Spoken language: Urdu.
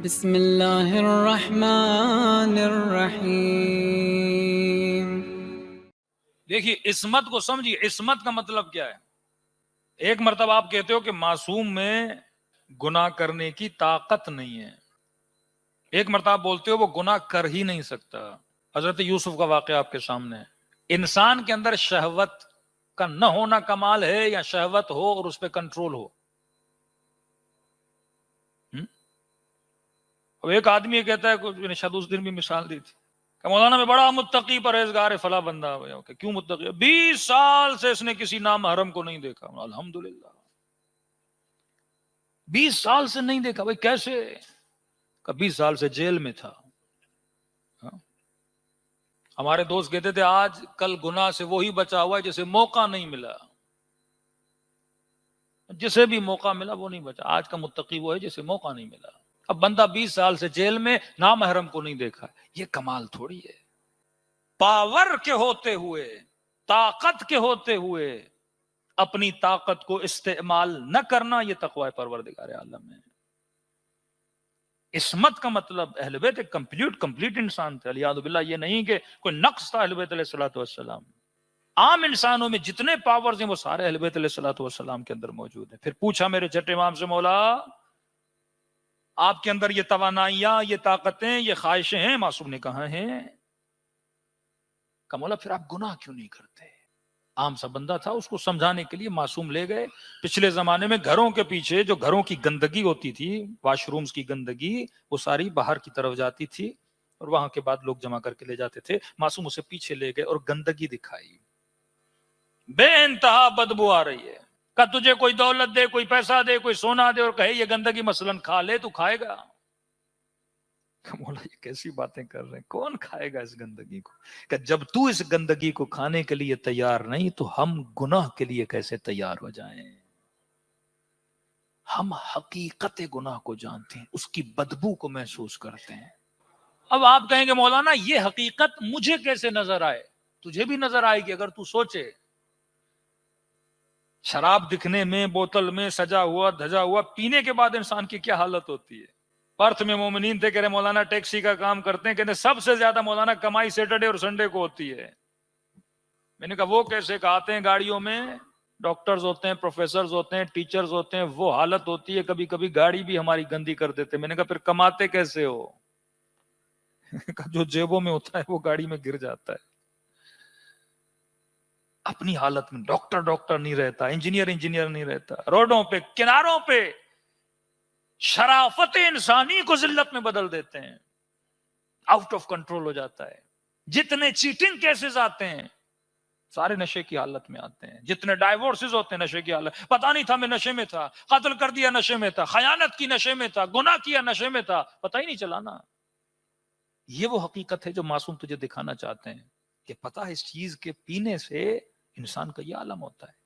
بسم اللہ الرحمن الرحیم۔ دیکھیے عصمت کو سمجھیے، عصمت کا مطلب کیا ہے؟ ایک مرتبہ آپ کہتے ہو کہ معصوم میں گناہ کرنے کی طاقت نہیں ہے، ایک مرتبہ بولتے ہو وہ گناہ کر ہی نہیں سکتا۔ حضرت یوسف کا واقعہ آپ کے سامنے ہے۔ انسان کے اندر شہوت کا نہ ہونا کمال ہے یا شہوت ہو اور اس پہ کنٹرول ہو؟ اب ایک آدمی یہ کہتا ہے، میں نے شاید اس دن بھی مثال دی تھی کہ مولانا میں بڑا متقی پرہیزگار ہے، فلاں بندہ کہ کیوں متقی ہے؟ 20 سال سے اس نے کسی نام حرم کو نہیں دیکھا۔ الحمدللہ 20 سال سے نہیں دیکھا۔ بھائی کیسے؟ کہ 20 سال سے جیل میں تھا۔ ہمارے دوست کہتے تھے آج کل گناہ سے وہی بچا ہوا ہے جسے موقع نہیں ملا، جسے بھی موقع ملا وہ نہیں بچا۔ آج کا متقی وہ ہے جسے موقع نہیں ملا۔ اب بندہ 20 سال سے جیل میں نامحرم کو نہیں دیکھا، یہ کمال تھوڑی ہے۔ پاور کے ہوتے ہوئے، طاقت کے ہوتے ہوئے اپنی طاقت کو استعمال نہ کرنا، یہ تقوی پروردگار عالم ہے۔ عصمت کا مطلب اہل بیت ایک کمپلیٹ انسان تھے، علیہ باللہ یہ نہیں کہ کوئی نقص تھا اہل بیت علیہ الصلوۃ والسلام۔ عام انسانوں میں جتنے پاورز ہیں وہ سارے اہل بیت علیہ الصلوۃ والسلام کے اندر موجود ہیں۔ پھر پوچھا میرے چھٹے امام سے، مولا آپ کے اندر یہ توانائیاں، یہ طاقتیں، یہ خواہشیں ہیں؟ معصوم نے کہا ہیں۔ کہ مولا پھر آپ گناہ کیوں نہیں کرتے؟ عام سا بندہ تھا، اس کو سمجھانے کے لیے معصوم لے گئے۔ پچھلے زمانے میں گھروں کے پیچھے جو گھروں کی گندگی ہوتی تھی، واش رومز کی گندگی، وہ ساری باہر کی طرف جاتی تھی اور وہاں کے بعد لوگ جمع کر کے لے جاتے تھے۔ معصوم اسے پیچھے لے گئے اور گندگی دکھائی، بے انتہا بدبو آ رہی ہے۔ کہ تجھے کوئی دولت دے، کوئی پیسہ دے، کوئی سونا دے اور کہے یہ گندگی مثلا کھا لے، تو کھائے گا؟ مولا یہ کیسی باتیں کر رہے ہیں، کون کھائے گا اس گندگی کو؟ کہ جب تو اس گندگی کو کھانے کے لیے تیار نہیں تو ہم گناہ کے لیے کیسے تیار ہو جائیں؟ ہم حقیقت گناہ کو جانتے ہیں، اس کی بدبو کو محسوس کرتے ہیں۔ اب آپ کہیں گے مولانا یہ حقیقت مجھے کیسے نظر آئے؟ تجھے بھی نظر آئے گی اگر تو سوچے۔ شراب دکھنے میں، بوتل میں سجا ہوا دھجا ہوا، پینے کے بعد انسان کی کیا حالت ہوتی ہے؟ پرتھ میں مومنین تھے، کہہ رہے مولانا ٹیکسی کا کام کرتے ہیں، کہتے سب سے زیادہ مولانا کمائی سیٹرڈے اور سنڈے کو ہوتی ہے۔ میں نے کہا وہ کیسے؟ کہ آتے ہیں گاڑیوں میں، ڈاکٹرز ہوتے ہیں، پروفیسرز ہوتے ہیں، ٹیچرز ہوتے ہیں، وہ حالت ہوتی ہے کبھی کبھی گاڑی بھی ہماری گندی کر دیتے۔ میں نے کہا پھر کماتے کیسے ہو؟ جو جیبوں میں ہوتا ہے وہ گاڑی میں گر جاتا ہے۔ اپنی حالت میں ڈاکٹر نہیں رہتا، انجینئر نہیں رہتا، روڈوں پہ کناروں پہ شرافت انسانی کو ذلت میں بدل دیتے ہیں، آؤٹ آف کنٹرول ہو جاتا ہے۔ جتنے چیٹنگ کیسز آتے ہیں سارے نشے کی حالت میں آتے ہیں، جتنے ڈائیورسز ہوتے ہیں نشے کی حالت، پتہ نہیں تھا میں نشے میں تھا، قتل کر دیا نشے میں تھا، خیانت کی نشے میں تھا، گناہ کیا نشے میں تھا، پتہ ہی نہیں چلا نا۔ یہ وہ حقیقت ہے جو معصوم تجھے دکھانا چاہتے ہیں کہ پتہ ہے اس چیز کے پینے سے انسان کا یہ عالم ہوتا ہے۔